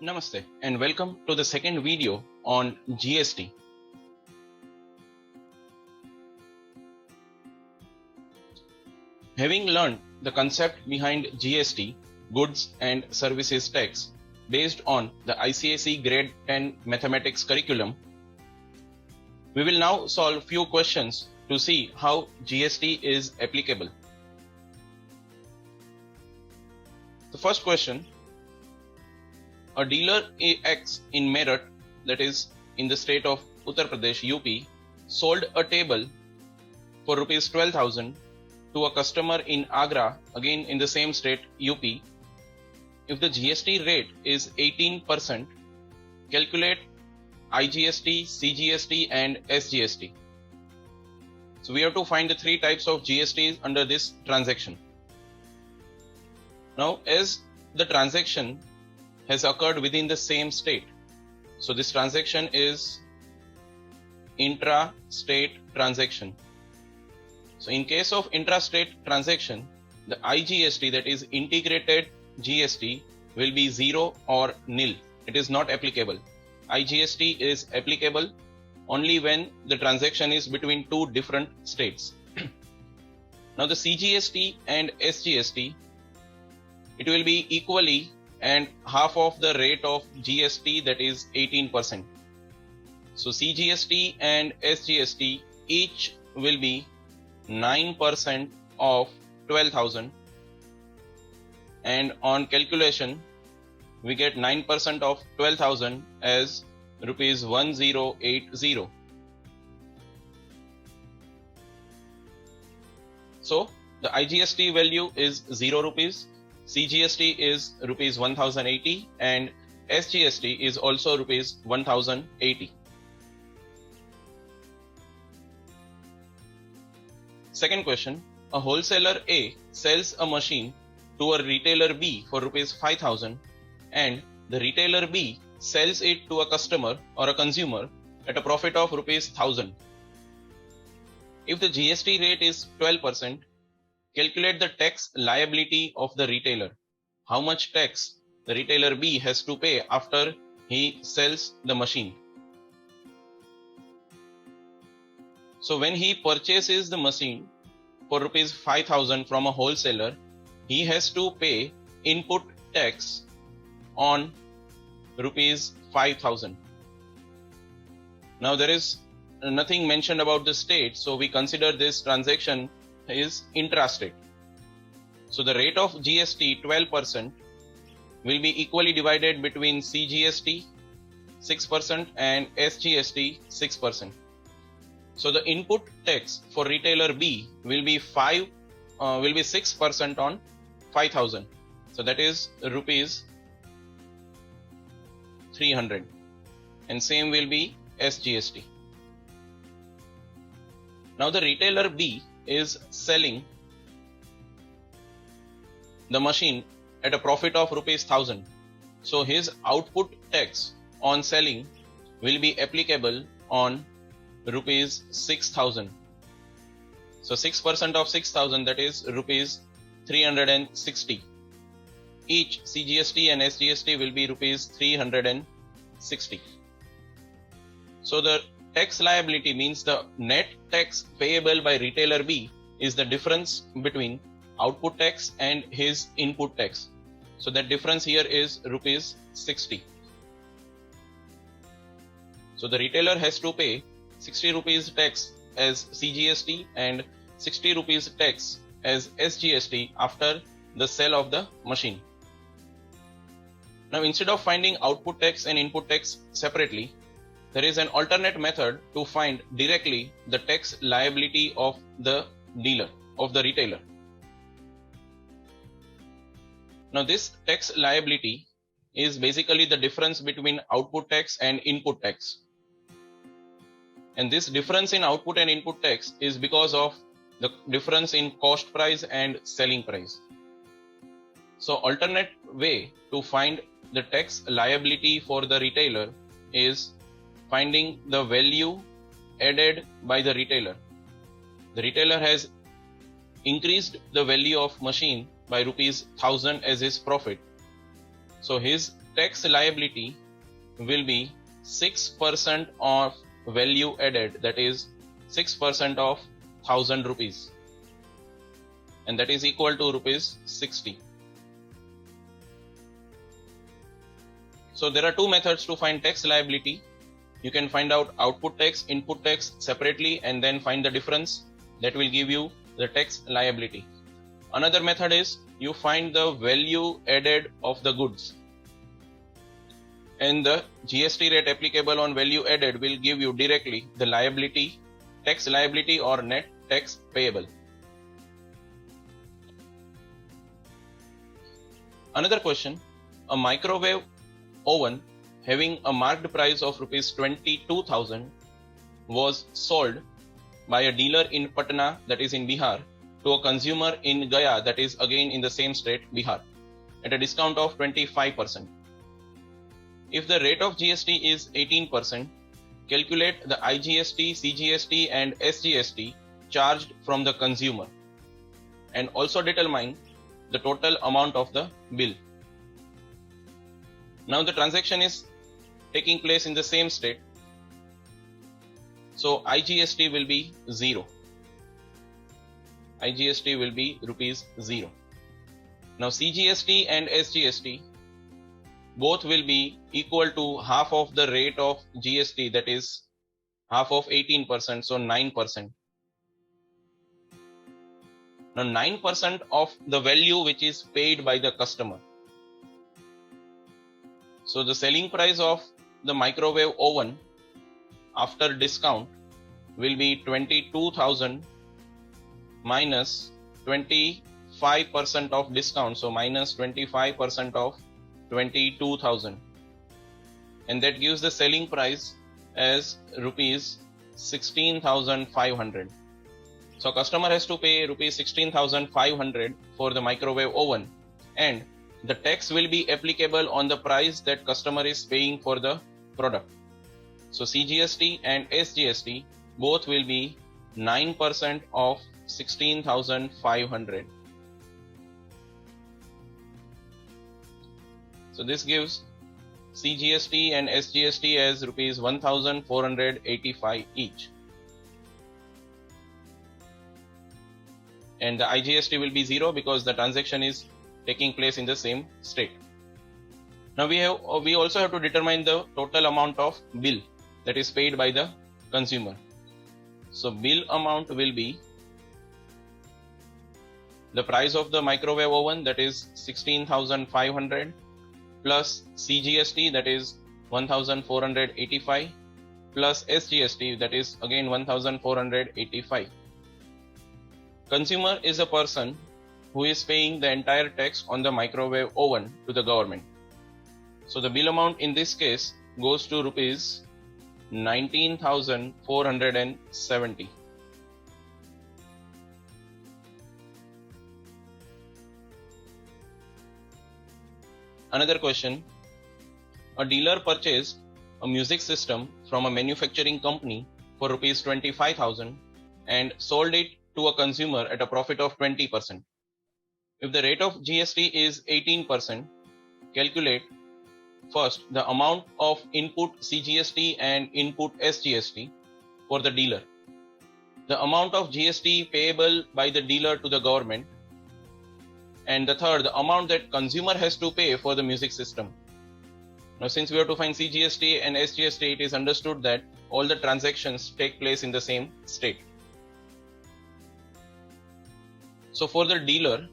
Namaste and welcome to the second video on GST. Having learned the concept behind GST, Goods and Services Tax, based on the ICSE Grade 10 Mathematics curriculum, we will now solve few questions to see how GST is applicable. The first question: a dealer AX in Meerut, that is in the state of Uttar Pradesh, UP, sold a table for rupees 12,000 to a customer in Agra, again in the same state, UP. If the GST rate is 18%, calculate IGST, CGST and SGST. So we have to find the three types of GSTs under this transaction. Now, as the transaction has occurred within the same state, so this transaction is intra-state transaction. So in case of intra-state transaction, the IGST, that is integrated GST, will be 0 or nil. It is not applicable. IGST is applicable only when the transaction is between two different states. Now the CGST and SGST, it will be equally and half of the rate of GST, that is 18%. So CGST and SGST each will be 9% of 12,000, and on calculation we get 9% of 12,000 as rupees 1080. So the IGST value is 0 rupees, CGST is rupees 1080 and SGST is also rupees 1080. Second question: a wholesaler A sells a machine to a retailer B for rupees 5,000 and the retailer B sells it to a customer or a consumer at a profit of rupees 1,000. If the GST rate is 12%, calculate the tax liability of the retailer. How much tax the retailer B has to pay after he sells the machine. So when he purchases the machine for rupees 5,000 from a wholesaler, he has to pay input tax on rupees 5,000. Now there is nothing mentioned about the state, so we consider this transaction is intrastate. So the rate of GST 12% will be equally divided between CGST 6% and SGST 6%. So the input tax for retailer B will be 6% on 5,000. So that is rupees 300, and same will be SGST. Now the retailer B is selling the machine at a profit of rupees 1,000. So his output tax on selling will be applicable on rupees 6,000. So 6% of 6,000, that is rupees 360. Each CGST and SGST will be rupees 360. So the tax liability means the net tax payable by retailer B is the difference between output tax and his input tax. So that difference here is rupees 60. So the retailer has to pay 60 rupees tax as CGST and 60 rupees tax as SGST after the sale of the machine. Now instead of finding output tax and input tax separately, there is an alternate method to find directly the tax liability of the dealer, of the retailer. Now this tax liability is basically the difference between output tax and input tax. And this difference in output and input tax is because of the difference in cost price and selling price. So alternate way to find the tax liability for the retailer is finding the value added by the retailer. The retailer has increased the value of machine by rupees 1,000 as his profit. So his tax liability will be 6% of value added, that is 6% of 1000 rupees, and that is equal to rupees 60. So there are two methods to find tax liability. You can find out output tax, input tax separately and then find the difference. That will give you the tax liability. Another method is you find the value added of the goods, and the GST rate applicable on value added will give you directly the liability, tax liability or net tax payable. Another question, a microwave oven having a marked price of rupees 22,000 was sold by a dealer in Patna, that is in Bihar, to a consumer in Gaya, that is again in the same state, Bihar, at a discount of 25%. If the rate of GST is 18%, calculate the IGST, CGST and SGST charged from the consumer, and also determine the total amount of the bill. Now the transaction is taking place in the same state, so IGST will be 0. IGST will be rupees 0. Now CGST and SGST both will be equal to half of the rate of GST, that is half of 18%, so 9%. Now 9% of the value which is paid by the customer. So the selling price of the microwave oven after discount will be 22,000 minus 25% of discount, so minus 25% of 22,000, and that gives the selling price as rupees 16,500. So customer has to pay rupees 16,500 for the microwave oven, and the tax will be applicable on the price that customer is paying for the product. So CGST and SGST both will be 9% of 16,500. So this gives CGST and SGST as rupees 1,485 each. And the IGST will be 0 because the transaction is taking place in the same state. Now we also have to determine the total amount of bill that is paid by the consumer. So bill amount will be the price of the microwave oven, that is 16,500, plus CGST, that is 1,485, plus SGST, that is again 1,485. Consumer is a person who is paying the entire tax on the microwave oven to the government. So the bill amount in this case goes to rupees 19,470. Another question, a dealer purchased a music system from a manufacturing company for rupees 25,000 and sold it to a consumer at a profit of 20%. If the rate of GST is 18%, calculate first the amount of input CGST and input SGST for the dealer, the amount of GST payable by the dealer to the government, and the third, the amount that consumer has to pay for the music system. Now since we have to find CGST and SGST, it is understood that all the transactions take place in the same state. So for the dealer,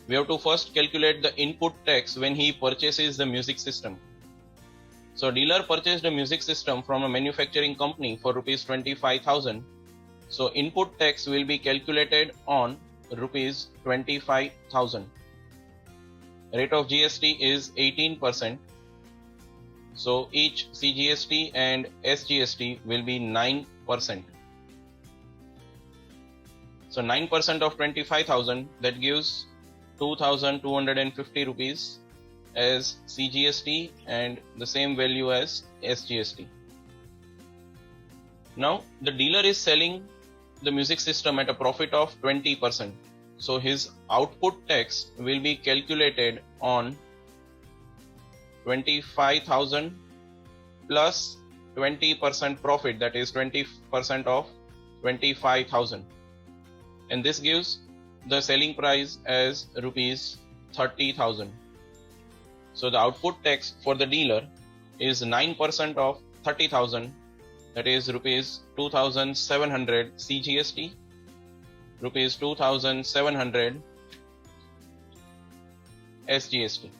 we have to first calculate the input tax when he purchases the music system. So dealer purchased a music system from a manufacturing company for rupees 25,000. So input tax will be calculated on rupees 25,000. Rate of GST is 18%. So each CGST and SGST will be 9%. So 9% of 25,000, that gives 2,250 rupees as CGST and the same value as SGST. Now the dealer is selling the music system at a profit of 20%. So his output tax will be calculated on 25,000 plus 20% profit, that is 20% of 25,000, and this gives the selling price as rupees 30,000. So the output tax for the dealer is 9% of 30,000, that is rupees 2,700 CGST, rupees 2,700 SGST.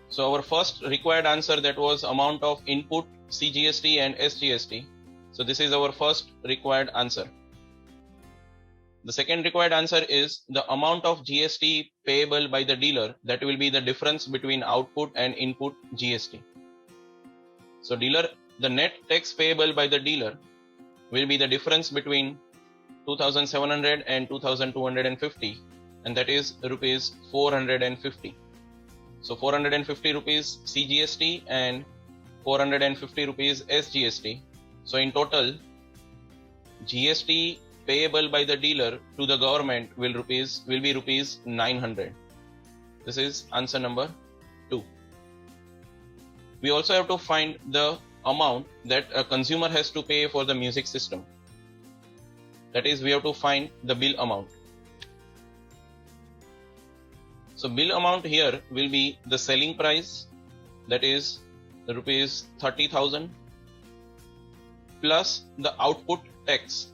So our first required answer, that was amount of input CGST and SGST. So this is our first required answer. The second required answer is the amount of GST payable by the dealer, that will be the difference between output and input GST. So the net tax payable by the dealer will be the difference between 2,700 and 2,250, and that is rupees 450. So 450 rupees CGST and 450 rupees SGST. So in total, GST payable by the dealer to the government will be rupees 900. This is answer number 2. We also have to find the amount that a consumer has to pay for the music system. That is, we have to find the bill amount. So bill amount here will be the selling price, that is the rupees 30,000, plus the output tax,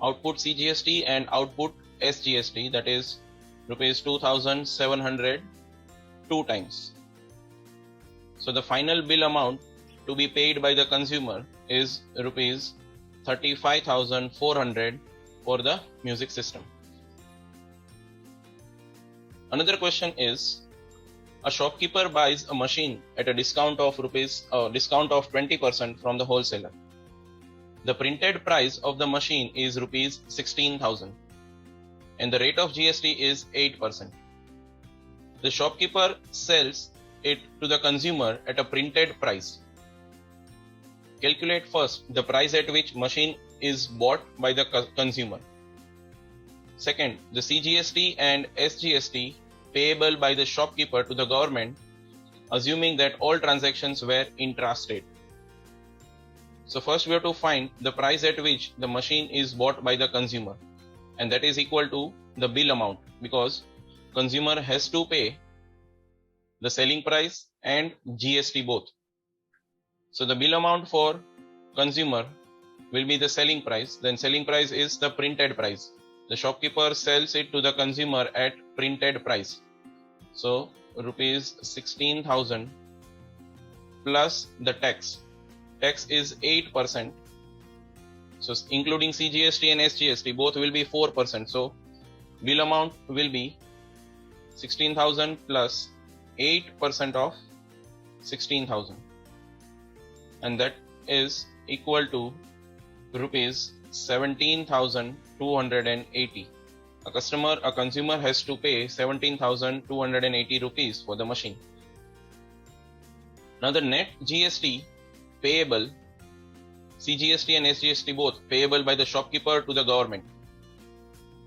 output CGST and output SGST, that is rupees 2,700 two times. So the final bill amount to be paid by the consumer is rupees 35,400 for the music system. Another question is, a shopkeeper buys a machine at a discount of 20% from the wholesaler. The printed price of the machine is rupees 16,000 and the rate of GST is 8%. The shopkeeper sells it to the consumer at a printed price. Calculate first the price at which machine is bought by the consumer. Second, the CGST and SGST payable by the shopkeeper to the government, assuming that all transactions were intrastate. So first we have to find the price at which the machine is bought by the consumer, and that is equal to the bill amount, because consumer has to pay the selling price and GST both. So the bill amount for consumer will be the selling price, then selling price is the printed price. The shopkeeper sells it to the consumer at printed price. So rupees 16,000 plus the tax. Tax is 8%. So including CGST and SGST, both will be 4%. So bill amount will be 16,000 plus 8% of 16,000. And that is equal to rupees 17,280. A consumer has to pay 17,280 rupees for the machine. Now the net GST payable, CGST and SGST both payable by the shopkeeper to the government.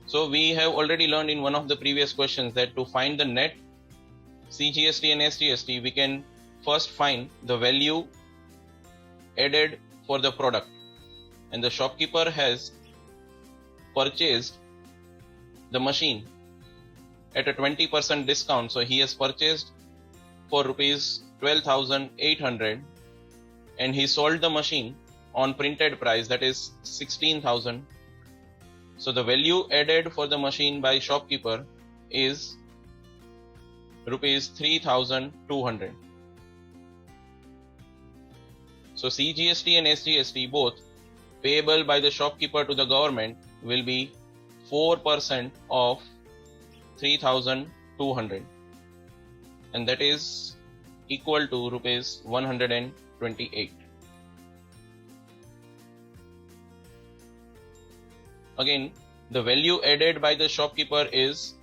So we have already learned in one of the previous questions that to find the net CGST and SGST, we can first find the value added for the product, and the shopkeeper has purchased the machine at a 20% discount. So he has purchased for rupees 12,800 and he sold the machine on printed price, that is 16,000. So the value added for the machine by shopkeeper is rupees 3,200. So CGST and SGST both payable by the shopkeeper to the government will be 4% of 3,200, and that is equal to rupees 128. Again, the value added by the shopkeeper is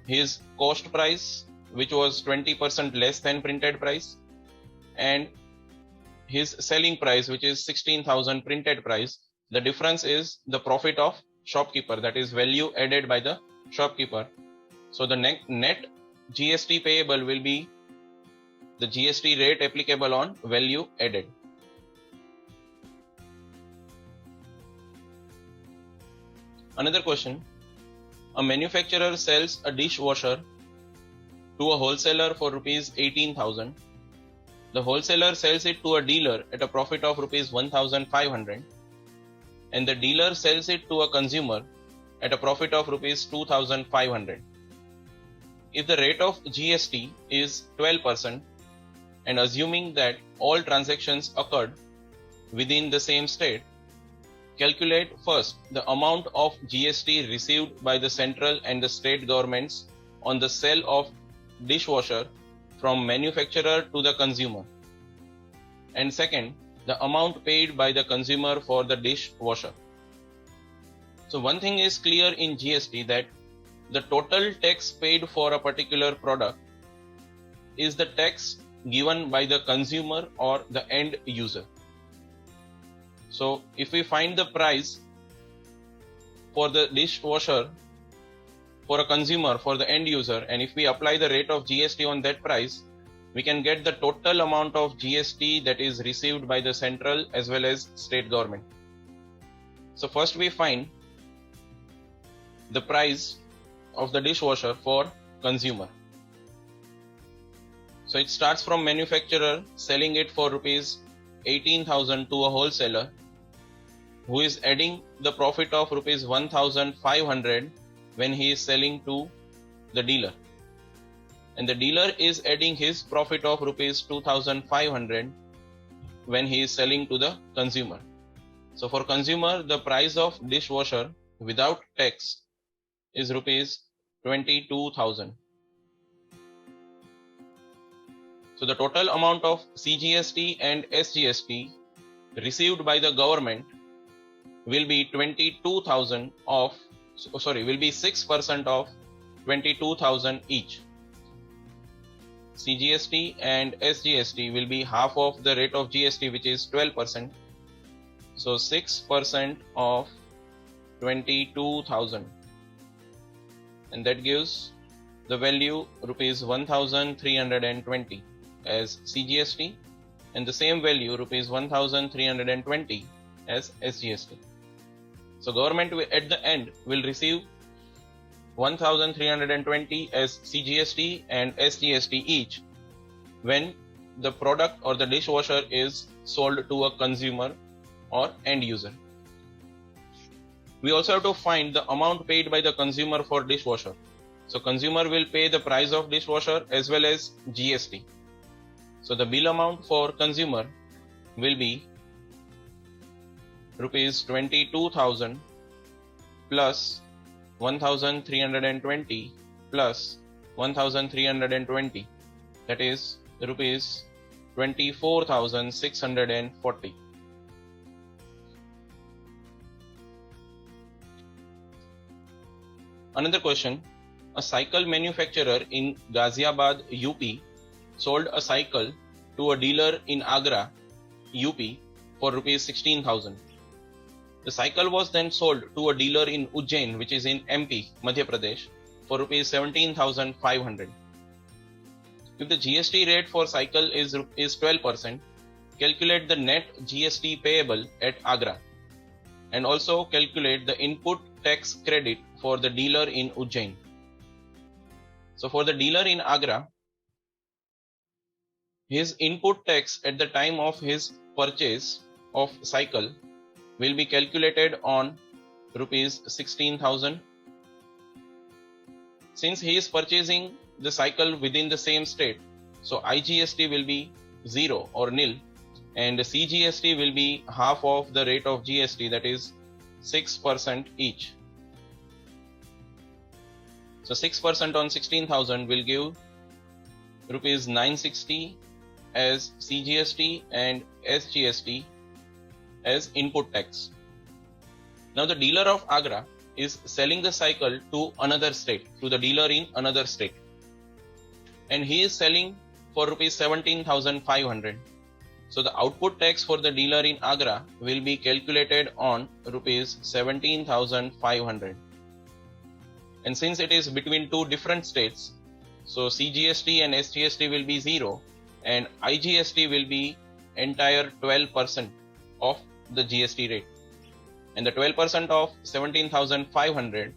his cost price, which was 20% less than printed price, and his selling price, which is 16,000 printed price. The difference is the profit of shopkeeper, that is value added by the shopkeeper. So the net GST payable will be the GST rate applicable on value added. Another question. A manufacturer sells a dishwasher to a wholesaler for rupees 18,000. The wholesaler sells it to a dealer at a profit of rupees 1,500, and the dealer sells it to a consumer at a profit of rupees 2,500. If the rate of GST is 12%, and assuming that all transactions occurred within the same state, calculate first the amount of GST received by the central and the state governments on the sale of dishwasher from manufacturer to the consumer. And second, the amount paid by the consumer for the dishwasher. So one thing is clear in GST, that the total tax paid for a particular product is the tax given by the consumer or the end user. So if we find the price for the dishwasher for a consumer, for the end user, and if we apply the rate of GST on that price, we can get the total amount of GST that is received by the central as well as state government. So first we find the price of the dishwasher for consumer. So it starts from manufacturer selling it for rupees 18,000 to a wholesaler, who is adding the profit of rupees 1,500 when he is selling to the dealer, and the dealer is adding his profit of rupees 2,500 when he is selling to the consumer. So for consumer, the price of dishwasher without tax is rupees 22,000. So the total amount of CGST and SGST received by the government will be 22,000 of, will be 6% of 22,000 each. CGST and SGST will be half of the rate of GST, which is 12%. So 6% of 22,000, and that gives the value rupees 1,320 as CGST, and the same value rupees 1,320 as SGST. So government at the end will receive 1,320 as CGST and SGST each when the product or the dishwasher is sold to a consumer or end user. We also have to find the amount paid by the consumer for dishwasher. So consumer will pay the price of dishwasher as well as GST. So the bill amount for consumer will be rupees 22,000 plus 1,320 plus 1,320, that is rupees 24,640. Another question. A cycle manufacturer in Ghaziabad, UP sold a cycle to a dealer in Agra, UP for rupees 16,000. The cycle was then sold to a dealer in Ujjain, which is in MP, Madhya Pradesh, for rupees 17,500. If the GST rate for cycle is 12%, calculate the net GST payable at Agra, and also calculate the input tax credit for the dealer in Ujjain. So for the dealer in Agra, his input tax at the time of his purchase of cycle will be calculated on rupees 16,000. Since he is purchasing the cycle within the same state, so IGST will be 0 or nil, and the CGST will be half of the rate of GST, that is 6% each. So 6% on 16,000 will give rupees 960 as CGST and SGST as input tax. Now the dealer of Agra is selling the cycle to another state, to the dealer in another state, and he is selling for rupees 17,500. So the output tax for the dealer in Agra will be calculated on rupees 17,500. And since it is between two different states, So CGST and SGST will be 0 and IGST will be entire 12% of the GST rate. And the 12% of 17,500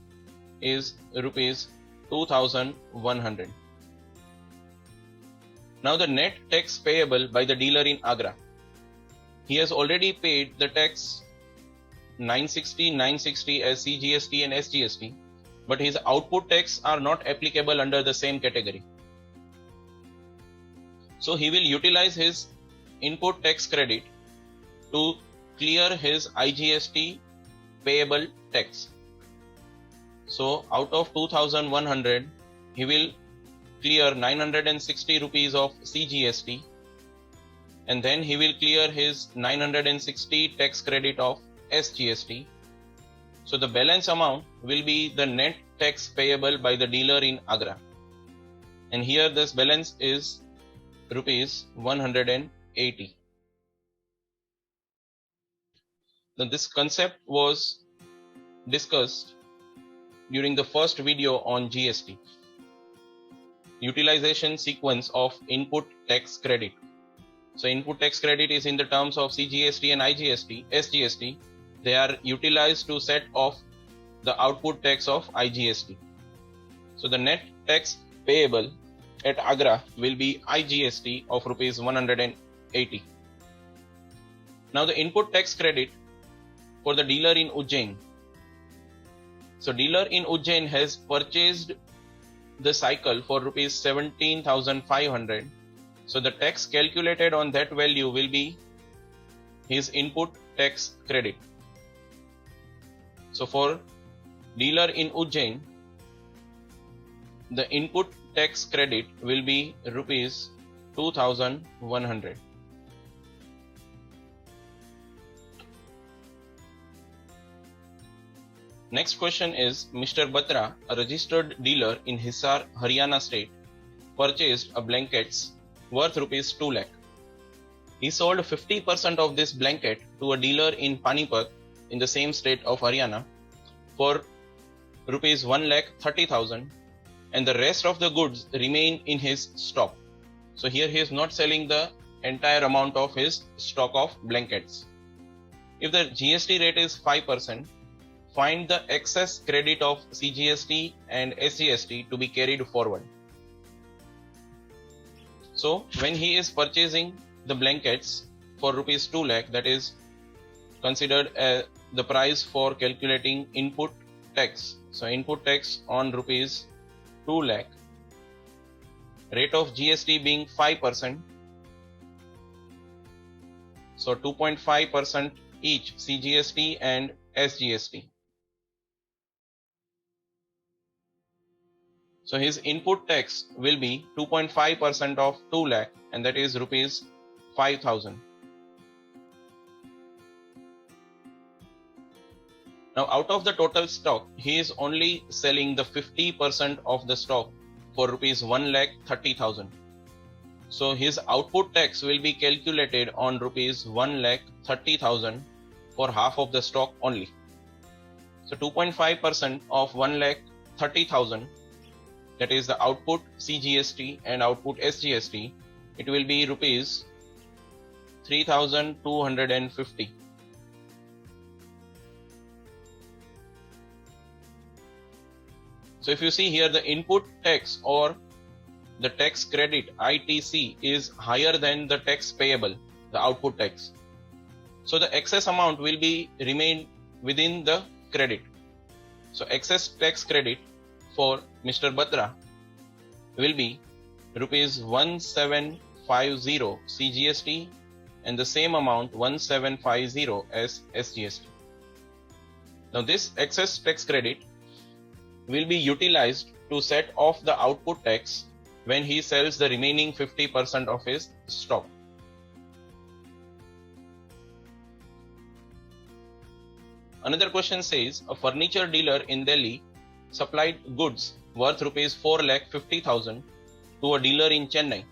is rupees 2,100. Now the net tax payable by the dealer in Agra. He has already paid the tax 960 as CGST and SGST, but his output tax are not applicable under the same category. So he will utilize his input tax credit to clear his IGST payable tax. So out of 2,100, he will clear 960 rupees of CGST, and then he will clear his 960 tax credit of SGST. So the balance amount will be the net tax payable by the dealer in Agra. And here this balance is rupees 180. Now this concept was discussed during the first video on GST. Utilization sequence of input tax credit. So input tax credit is in the terms of CGST and IGST, SGST. They are utilized to set off the output tax of IGST. So the net tax payable at Agra will be IGST of rupees 180. Now the input tax credit for the dealer in Ujjain. So dealer in Ujjain has purchased the cycle for rupees 17,500. So the tax calculated on that value will be his input tax credit. So for dealer in Ujjain, the input tax credit will be rupees 2,100. Next question is, Mr. Batra, a registered dealer in Hisar, Haryana state, purchased a blankets worth rupees 2 lakh. He sold 50% of this blanket to a dealer in Panipat in the same state of Haryana for rupees 1,30,000, and the rest of the goods remain in his stock. So here he is not selling the entire amount of his stock of blankets. If the GST rate is 5%, find the excess credit of CGST and SGST to be carried forward. So when he is purchasing the blankets for rupees 2 lakh, that is considered the price for calculating input tax. So input tax on rupees 2 lakh, rate of GST being 5%. So 2.5% each CGST and SGST. So his input tax will be 2.5% of 2 lakh, and that is rupees 5,000. Now out of the total stock, he is only selling the 50% of the stock for rupees 1,30,000. So his output tax will be calculated on rupees 1,30,000 for half of the stock only. So 2.5% of 1,30,000, that is the output CGST and output SGST, it will be rupees 3,250. So if you see here, the input tax or the tax credit ITC is higher than the tax payable, the output tax. So the excess amount will be remain within the credit. So excess tax credit for Mr. Batra will be rupees 1,750 CGST and the same amount 1,750 as SGST. Now this excess tax credit will be utilized to set off the output tax when he sells the remaining 50% of his stock. Another question says, a furniture dealer in Delhi supplied goods worth rupees 4,50,000 to a dealer in Chennai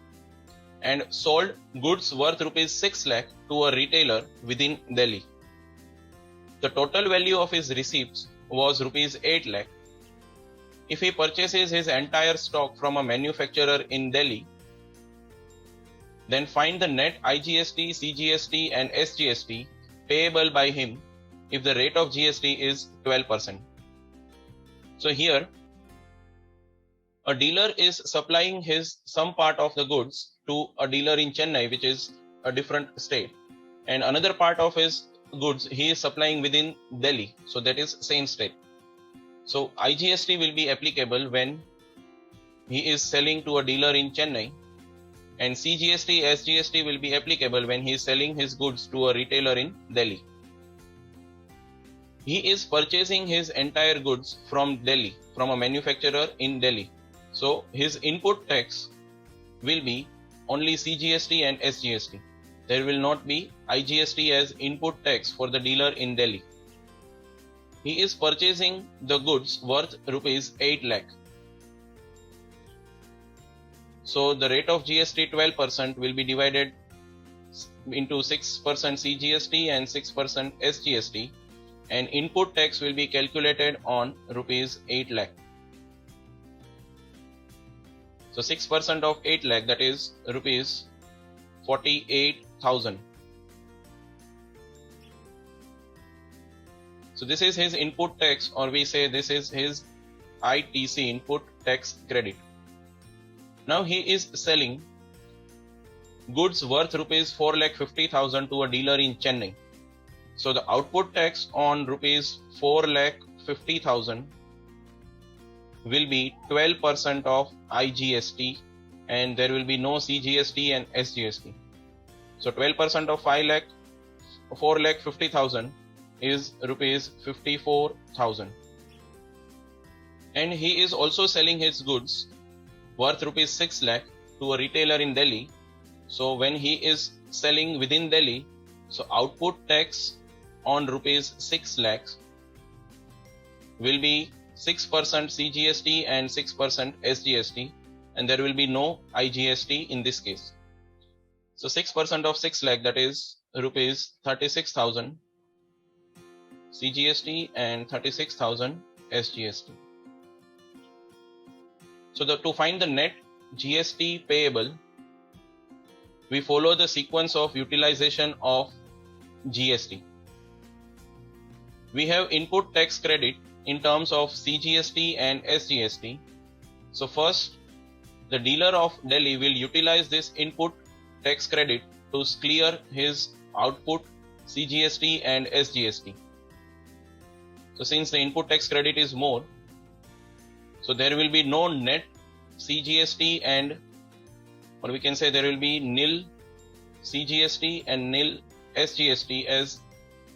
and sold goods worth rupees 6 lakh to a retailer within Delhi. The total value of his receipts was rupees 8 lakh. if he purchases his entire stock from a manufacturer in Delhi, then find the net IGST, CGST and SGST payable by him if the rate of GST is 12%. So here, a dealer is supplying some part of the goods to a dealer in Chennai, which is a different state, and another part of his goods he is supplying within Delhi, so that is same state. So IGST will be applicable when he is selling to a dealer in Chennai, and CGST, SGST will be applicable when he is selling his goods to a retailer in Delhi. He is purchasing his entire goods from Delhi, from a manufacturer in Delhi. So his input tax will be only CGST and SGST. There will not be IGST as input tax for the dealer in Delhi. He is purchasing the goods worth rupees 8 lakh. So the rate of GST 12% will be divided into 6% CGST and 6% SGST, and input tax will be calculated on rupees 8 lakh. So 6% of 8 lakh, that is rupees 48,000. So this is his input tax, or we say this is his ITC, input tax credit. Now he is selling goods worth rupees 4,50,000 to a dealer in Chennai. So the output tax on rupees 4,50,000 will be 12% of IGST, and there will be no CGST and SGST. So 12% of 4,50,000 is rupees 54,000. And he is also selling his goods worth rupees 6 lakh to a retailer in Delhi. So when he is selling within Delhi, so output tax on rupees 6 lakhs will be 6% CGST and 6% SGST, and there will be no IGST in this case. So 6% of 6 lakh, that is rupees 36,000 CGST and 36,000 SGST. So to find the net GST payable, we follow the sequence of utilization of GST. We have input tax credit in terms of CGST and SGST. So first, the dealer of Delhi will utilize this input tax credit to clear his output CGST and SGST. So since the input tax credit is more, so there will be no net CGST, and or we can say there will be nil CGST and nil SGST as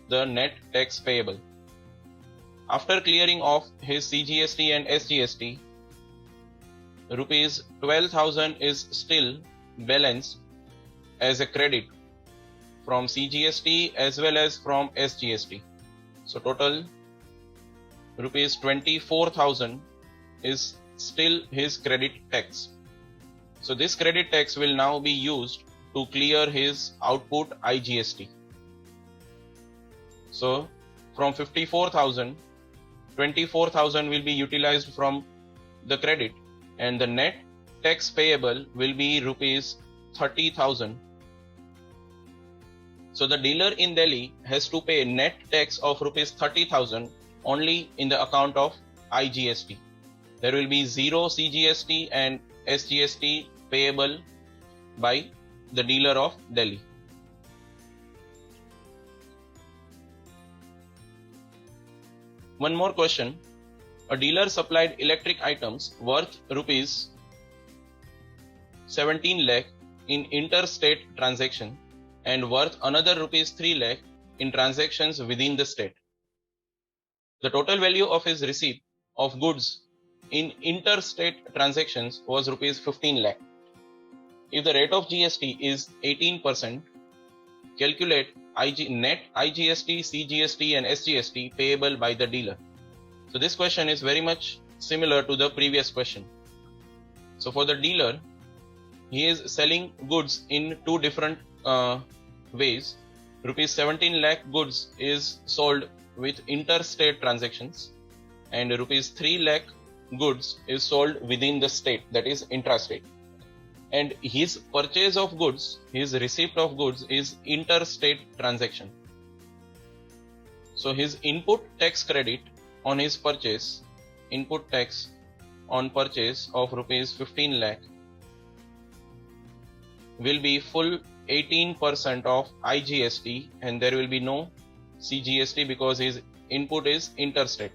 the net tax payable. After clearing off his CGST and SGST, rupees 12,000 is still balanced as a credit from CGST as well as from SGST. So total rupees 24,000 is still his credit tax. So this credit tax will now be used to clear his output IGST. So from 54,000, 24,000 will be utilized from the credit, and the net tax payable will be rupees 30,000. So the dealer in Delhi has to pay net tax of rupees 30,000 only in the account of IGST. There will be zero CGST and SGST payable by the dealer of Delhi. One more question. A dealer supplied electric items worth rupees 17 lakh in interstate transaction and worth another rupees 3 lakh in transactions within the state. The total value of his receipt of goods in interstate transactions was rupees 15 lakh. If the rate of GST is 18%, calculate net IGST, CGST and SGST payable by the dealer. So this question is very much similar to the previous question. So for the dealer, he is selling goods in two different ways. Rupees 17 lakh goods is sold with interstate transactions, and rupees 3 lakh goods is sold within the state, that is intrastate. And his purchase of goods, his receipt of goods is interstate transaction. So his input tax credit on his purchase, input tax on purchase of rupees 15 lakh will be full 18% of IGST, and there will be no CGST because his input is interstate.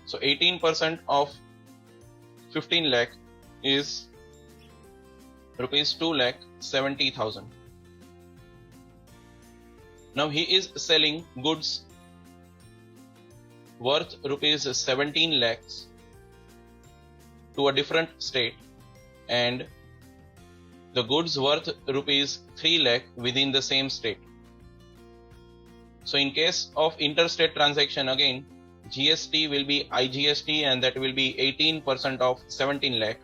So 18% of 15 lakh is rupees 2,70,000. Now he is selling goods worth rupees 17 lakhs to a different state, and the goods worth rupees 3 lakh within the same state. So in case of interstate transaction, again GST will be IGST, and that will be 18% of 17 lakh,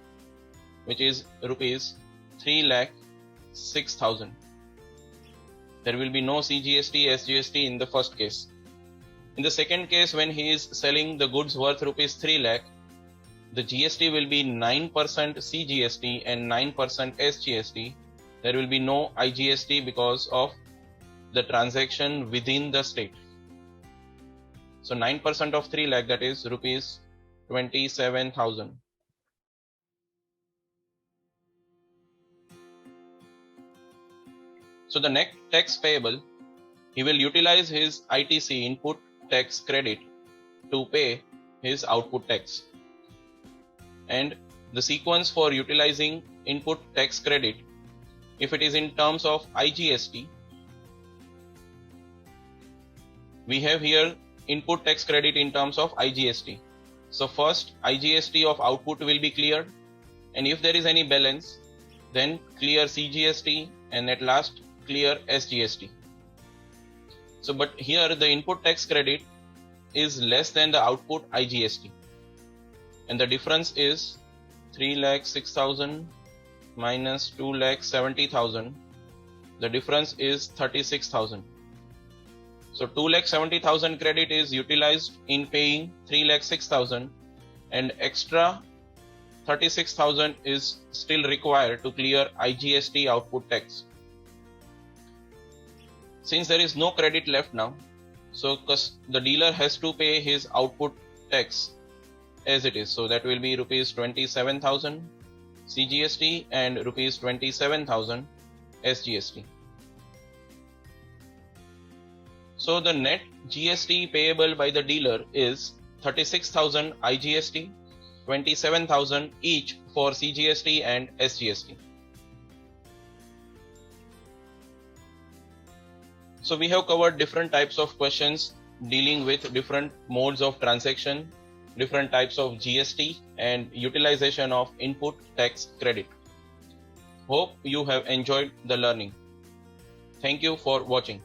which is rupees 3,06,000. There will be no CGST, SGST in the first case. In the second case, when he is selling the goods worth rupees 3 lakh, the GST will be 9% CGST and 9% SGST. There will be no IGST because of the transaction within the state. So 9% of 3 lakh, that is rupees 27,000. So the net tax payable, he will utilize his ITC, input tax credit, to pay his output tax. And the sequence for utilizing input tax credit, if it is in terms of IGST, we have here input tax credit in terms of IGST. So first IGST of output will be cleared, and if there is any balance, then clear CGST, and at last clear SGST. So but here the input tax credit is less than the output IGST, and the difference is 3,06,000 minus 2,70,000. The difference is 36,000. So 2,70,000 credit is utilized in paying 3,06,000, and extra 36,000 is still required to clear IGST output tax. Since there is no credit left now, so the dealer has to pay his output tax as it is. So that will be rupees 27,000 CGST and rupees 27,000 SGST. So the net GST payable by the dealer is 36,000 IGST, 27,000 each for CGST and SGST. So we have covered different types of questions dealing with different modes of transaction, different types of GST, and utilization of input tax credit. Hope you have enjoyed the learning. Thank you for watching.